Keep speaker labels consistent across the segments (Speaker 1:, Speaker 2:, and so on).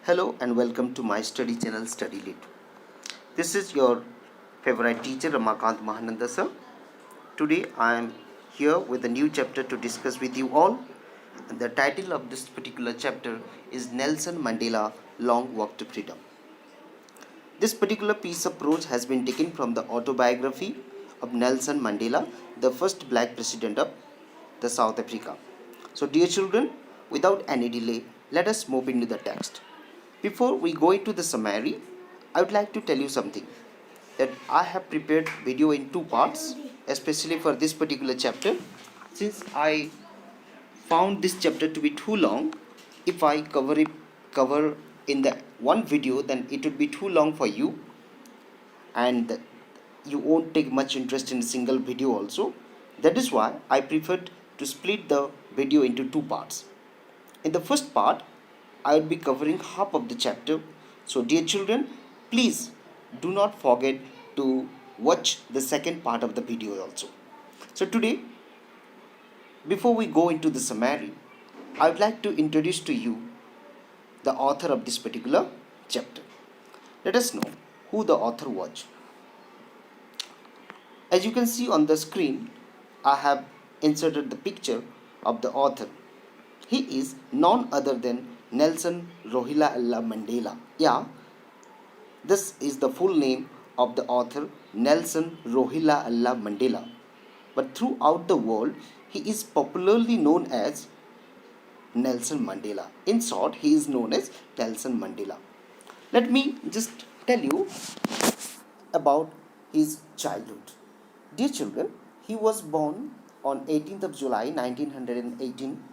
Speaker 1: Hello and welcome to my study channel Study Lit. This is your favorite teacher Ramakant Mahananda sir. Today I am here with a new chapter to discuss with you all. And the title of this particular chapter is Nelson Mandela Long Walk to Freedom. This particular piece of prose has been taken from the autobiography of Nelson Mandela, the first black president of the South Africa. So dear children, without any delay, let us move into the text. Before we go into the summary, I would like to tell you something that I have prepared video in two parts, especially for this particular chapter. Since I found this chapter to be too long, if I cover in the one video, then it would be too long for you, and you won't take much interest in a single video also. That is why I preferred to split the video into two parts. In the first part, I will be covering half of the chapter. So, dear children, please do not forget to watch the second part of the video also. So, today, before we go into the summary, I would like to introduce to you the author of this particular chapter. Let us know who the author was. As you can see on the screen, I have inserted the picture of the author. He is none other than Nelson Rolihlahla Mandela. Yeah, this is the full name of the author Nelson Rolihlahla Mandela. But throughout the world, he is popularly known as Nelson Mandela. In short, he is known as Nelson Mandela. Let me just tell you about his childhood. Dear children, he was born on 18th of July 1918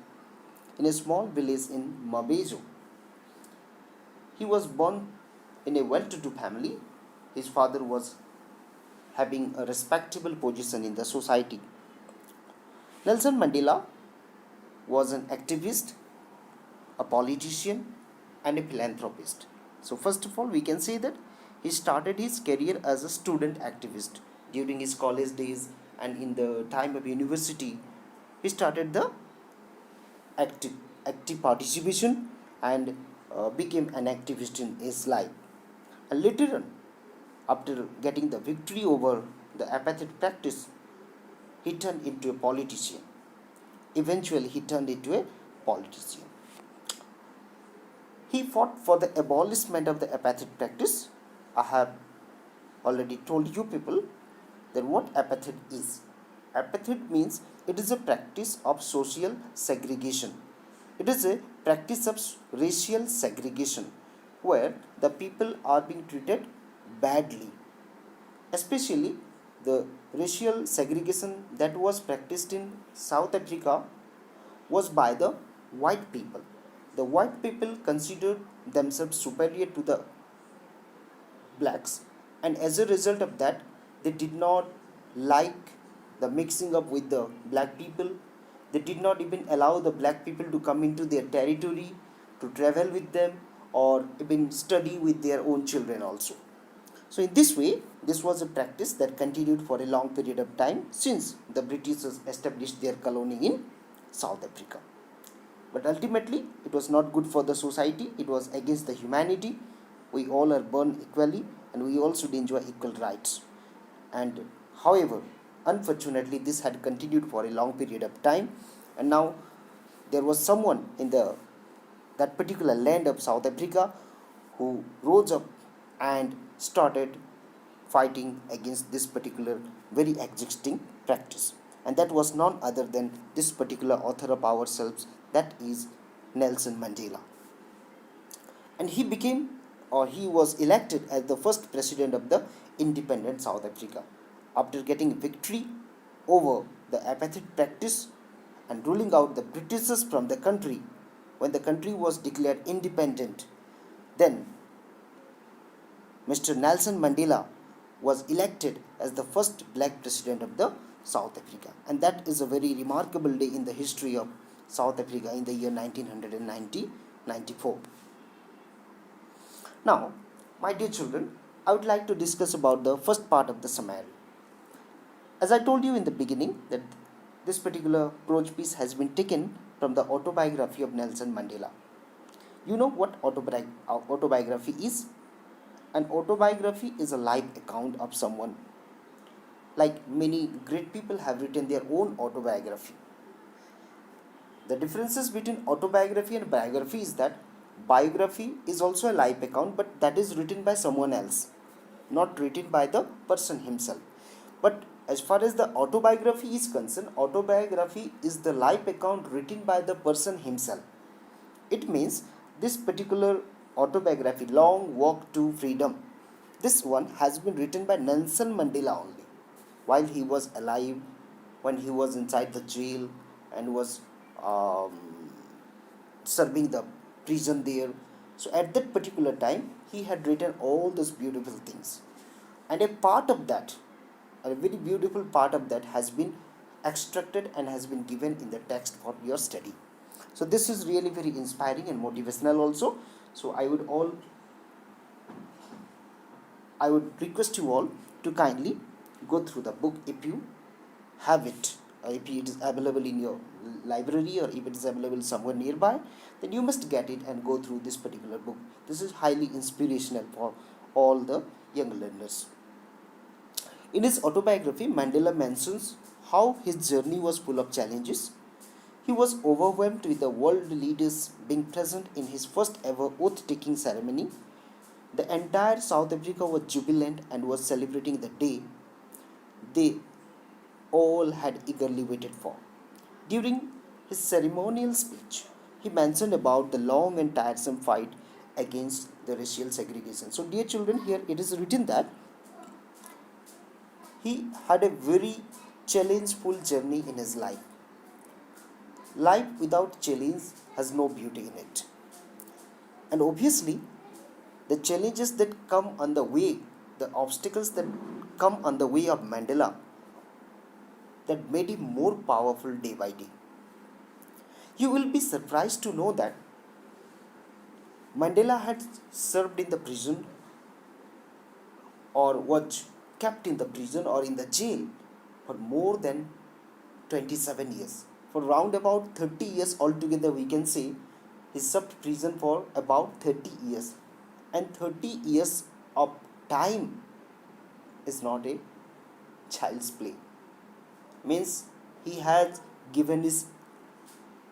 Speaker 1: in a small village in Mabezo. He was born in a well-to-do family. His father was having a respectable position in the society. Nelson Mandela was an activist, a politician, and a philanthropist. So first of all, we can say that he started his career as a student activist during his college days, and in the time of university, he started the active participation and became an activist in his life. And later on, after getting the victory over the apathetic practice, he turned into a politician. Eventually, he turned into a politician. He fought for the abolishment of the apathetic practice. I have already told you people that what apathy is. Apathy means it is a practice of social segregation. It is a practice of racial segregation where the people are being treated badly. Especially the racial segregation that was practiced in South Africa was by the white people. The white people considered themselves superior to the blacks, and as a result of that, they did not like the mixing up with the black people. They did not even allow the black people to come into their territory, to travel with them, or even study with their own children also. So in this way, this was a practice that continued for a long period of time since the Britishers established their colony in South Africa. But ultimately, it was not good for the society. It was against the humanity. We all are born equally, and we all should enjoy equal rights. And however, unfortunately, this had continued for a long period of time, and now there was someone in that particular land of South Africa who rose up and started fighting against this particular very existing practice, and that was none other than this particular author of ourselves, that is Nelson Mandela. And he was elected as the first president of the independent South Africa after getting victory over the apartheid practice and ruling out the Britishers from the country. When the country was declared independent, then Mr. Nelson Mandela was elected as the first black president of the South Africa, and that is a very remarkable day in the history of South Africa in the year 1994. Now, my dear children, I would like to discuss about the first part of the summary. As I told you in the beginning that this particular prose piece has been taken from the autobiography of Nelson Mandela. You know what autobiography is? An autobiography is a life account of someone. Like many great people have written their own autobiography. The differences between autobiography and biography is that biography is also a life account, but that is written by someone else, not written by the person himself. But as far as the autobiography is concerned, autobiography is the life account written by the person himself. It means this particular autobiography, Long Walk to Freedom, this one has been written by Nelson Mandela only, while he was alive, when he was inside the jail and was um, serving the prison there. So at that particular time, he had written all those beautiful things. And a part of that, a very beautiful part of that, has been extracted and has been given in the text for your study. So this is really very inspiring and motivational also. So I would request you all to kindly go through the book if you have it. If it is available in your library or if it is available somewhere nearby, then you must get it and go through this particular book. This is highly inspirational for all the young learners. In his autobiography, Mandela mentions how his journey was full of challenges. He was overwhelmed with the world leaders being present in his first ever oath taking ceremony. The entire South Africa was jubilant and was celebrating the day they all had eagerly waited for. During his ceremonial speech, he mentioned about the long and tiresome fight against the racial segregation. So, dear children, here it is written that he had a very challengeful journey in his life. Life without challenge has no beauty in it. And obviously, the challenges that come on the way, the obstacles that come on the way of Mandela, that made him more powerful day by day. You will be surprised to know that Mandela had served in the prison or was kept in the prison or in the jail for more than 27 years. For round about 30 years altogether, we can say he served prison for about 30 years. And 30 years of time is not a child's play. Means he has given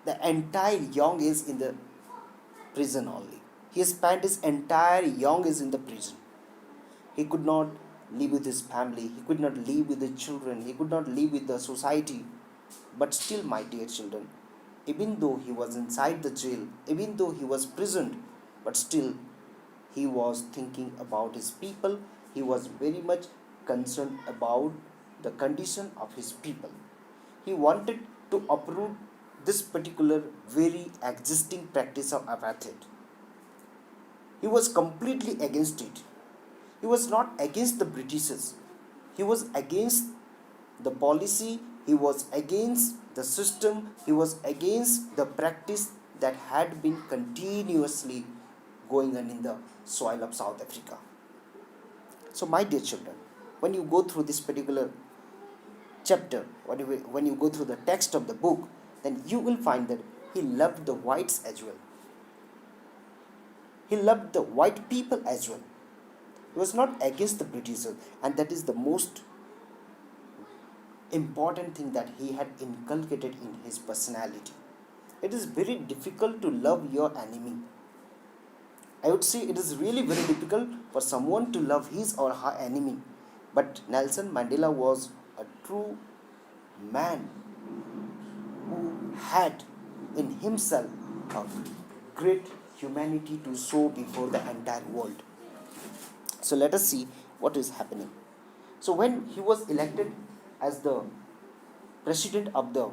Speaker 1: the entire young age in the prison only. He spent his entire young age in the prison. He could not live with his family. He could not live with his children. He could not live with the society. But still, my dear children, even though he was inside the jail, even though he was prisoned, but still he was thinking about his people. He was very much concerned about the condition of his people. He wanted to uproot this particular very existing practice of apartheid. He was completely against it. He was not against the Britishers. He was against the policy. He was against the system. He was against the practice that had been continuously going on in the soil of South Africa. So, my dear children, when you go through this particular chapter, when you go through the text of the book, then you will find that he loved the whites as well. He loved the white people as well. He was not against the Britishers, and that is the most important thing that he had inculcated in his personality. It is very difficult to love your enemy. I would say it is really very difficult for someone to love his or her enemy. But Nelson Mandela was a true man who had in himself a great humanity to show before the entire world. So let us see what is happening. So when he was elected as the president of the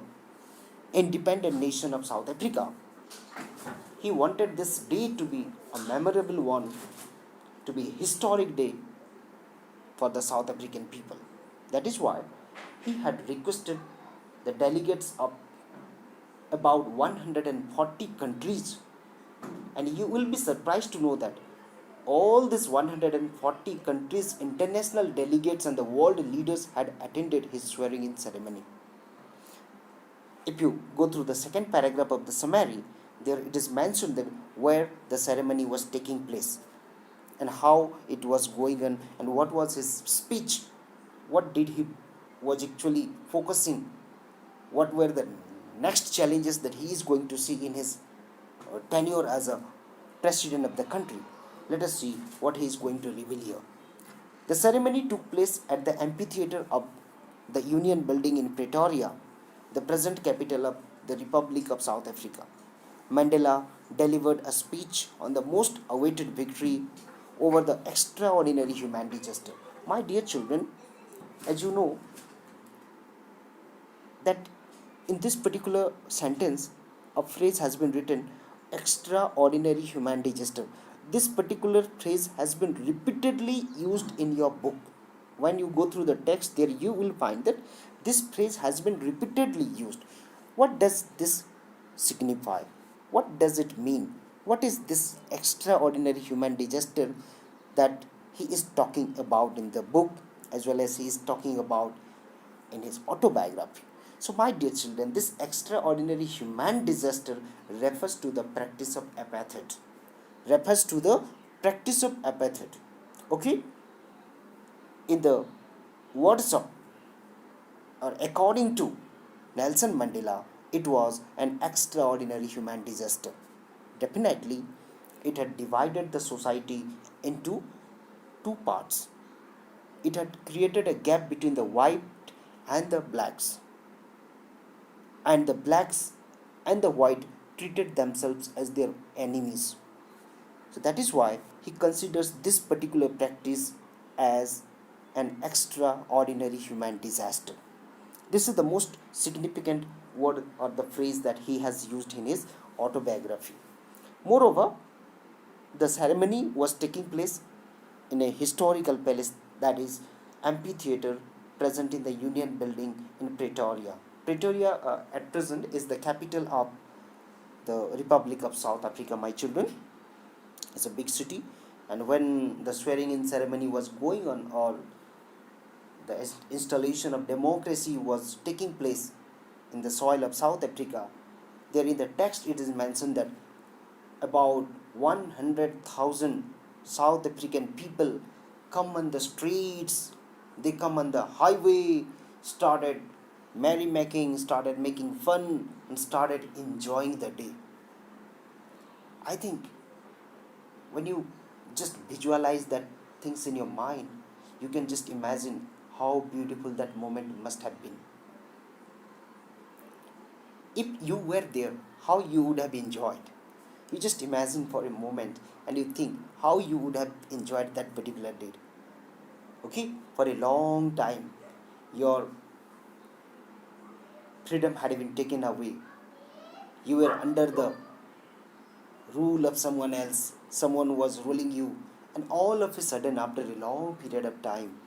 Speaker 1: independent nation of South Africa, he wanted this day to be a memorable one, to be a historic day for the South African people. That is why he had requested the delegates of about 140 countries. And you will be surprised to know that all these 140 countries, international delegates and the world leaders had attended his swearing-in ceremony. If you go through the second paragraph of the summary, There it is mentioned that where the ceremony was taking place and how it was going on and what was his speech, what did he was actually focusing, what were the next challenges that he is going to see in his tenure as a president of the country. Let us see what he is going to reveal here. The ceremony took place at the amphitheater of the Union Building in Pretoria, the present capital of the Republic of South Africa. Mandela delivered a speech on the most awaited victory over the extraordinary humanity gesture. My dear children, as you know, that in this particular sentence, a phrase has been written, extraordinary humanity gesture. This particular phrase has been repeatedly used in your book. When you go through the text, there you will find that this phrase has been repeatedly used. What does this signify? What does it mean? What is this extraordinary humanity gesture that he is talking about in the book, as well as he is talking about in his autobiography? So, my dear children, this extraordinary human disaster refers to the practice of apartheid. Refers to the practice of apartheid. Okay? In the words of, or according to Nelson Mandela, it was an extraordinary human disaster. Definitely, it had divided the society into two parts. It had created a gap between the white and the blacks, and the blacks and the white treated themselves as their enemies. So that is why he considers this particular practice as an extraordinary human disaster. This is the most significant word or the phrase that he has used in his autobiography. Moreover, the ceremony was taking place in a historical palace, that is amphitheater, present in the Union Building in Pretoria. Pretoria at present is the capital of the Republic of South Africa, my children. It's a big city, and when the swearing in ceremony was going on, or the installation of democracy was taking place in the soil of South Africa, there in the text it is mentioned that about 100,000 South African people come on the streets, they come on the highway, started merrymaking, started making fun, and started enjoying the day. I think when you just visualize that things in your mind, you can just imagine how beautiful that moment must have been. If you were there, how you would have enjoyed. You just imagine for a moment and you think how you would have enjoyed that particular day. Okay, for a long time, your freedom had been taken away. You were under the rule of someone else, someone was ruling you, and all of a sudden, after a long period of time,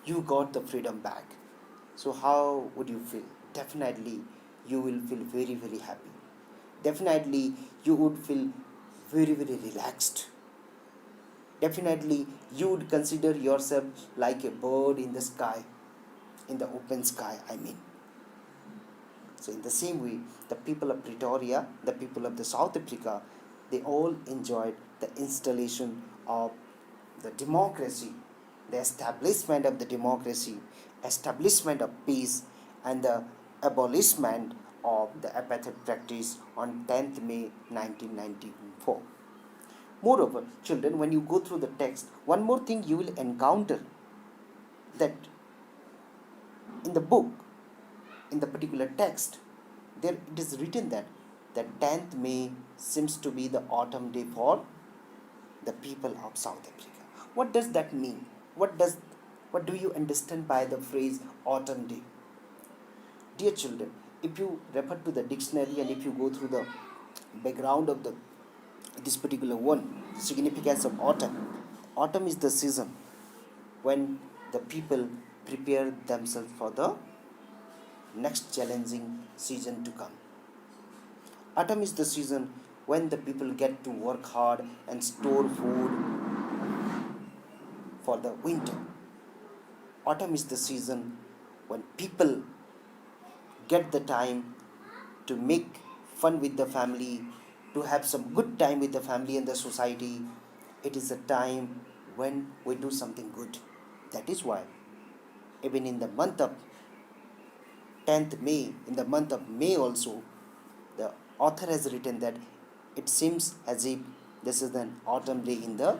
Speaker 1: you got the freedom back. So, how would you feel? Definitely, you will feel very, very happy. Definitely, you would feel very, very relaxed. Definitely, you would consider yourself like a bird in the sky, in the open sky, I mean. So, in the same way, the people of Pretoria, the people of the South Africa, they all enjoyed the installation of the democracy, the establishment of the democracy, establishment of peace, and the abolishment of the apartheid practice on 10th May 1994. Moreover, children, when you go through the text, one more thing you will encounter, that in the book, in the particular text, there it is written that the 10th May seems to be the autumn day for the people of South Africa. What does that mean? What do you understand by the phrase autumn day? Dear children, if you refer to the dictionary and if you go through the background of this particular one, significance of autumn. Autumn is the season when the people prepare themselves for the next challenging season to come. Autumn is the season when the people get to work hard and store food for the winter. Autumn is the season when people get the time to make fun with the family, to have some good time with the family and the society. It is a time when we do something good. That is why even in the month of 10th May, in the month of May also, the author has written that it seems as if this is an autumn day in the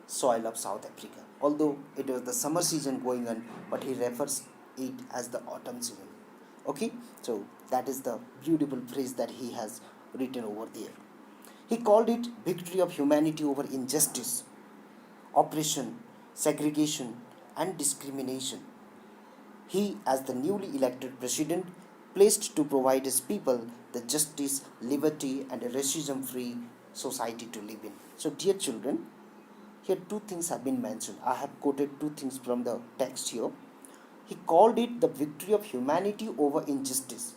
Speaker 1: soil of South Africa. Although it was the summer season going on, but he refers it as the autumn season. Okay, so that is the beautiful phrase that he has written over there. He called it victory of humanity over injustice, oppression, segregation, and discrimination. He, as the newly elected president, pledged to provide his people the justice, liberty, and a racism free society to live in. So, dear children, here two things have been mentioned. I have quoted two things from the text here. He called it the victory of humanity over injustice.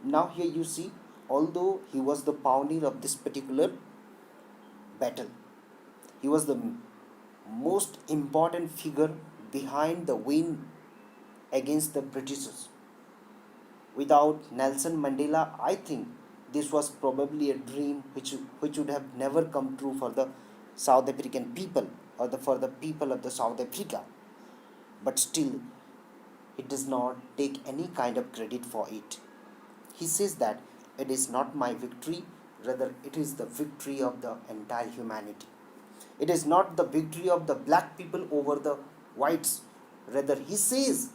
Speaker 1: Now, here you see, although he was the pioneer of this particular battle, he was the most important figure behind the win against the Britishers. Without Nelson Mandela, I think this was probably a dream which would have never come true for the South African people or for the people of the South Africa. But still, he does not take any kind of credit for it. He says that it is not my victory, rather it is the victory of the entire humanity. It is not the victory of the black people over the whites. Rather, he says,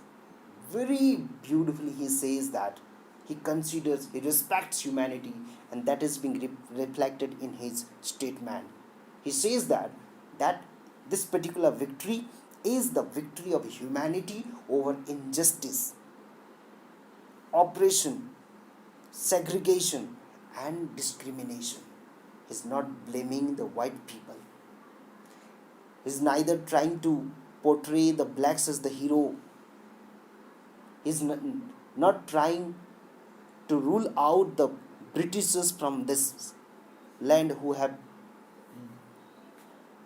Speaker 1: very beautifully, he says that he considers, he respects humanity, and that is being reflected in his statement. He says that this particular victory is the victory of humanity over injustice, oppression, segregation, and discrimination. He's not blaming the white people. He's neither trying to portray the blacks as the hero. He's not trying to rule out the Britishers from this land who have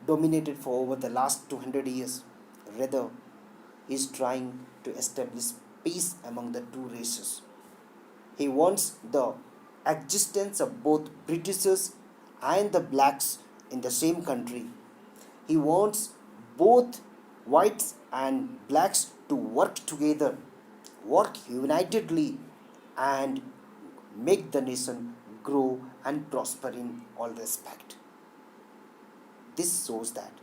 Speaker 1: dominated for over the last 200 years. Rather, he's trying to establish peace among the two races. He wants the existence of both Britishers and the blacks in the same country. He wants both whites and blacks to work together, work unitedly, and make the nation grow and prosper in all respect. This shows that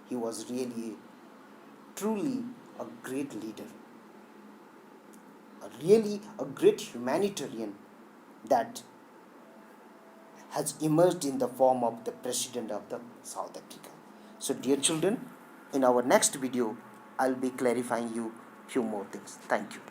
Speaker 1: he was really, truly a great leader, really a great humanitarian that has emerged in the form of the president of the South Africa. So, dear children, in our next video, I'll be clarifying you few more things. Thank you.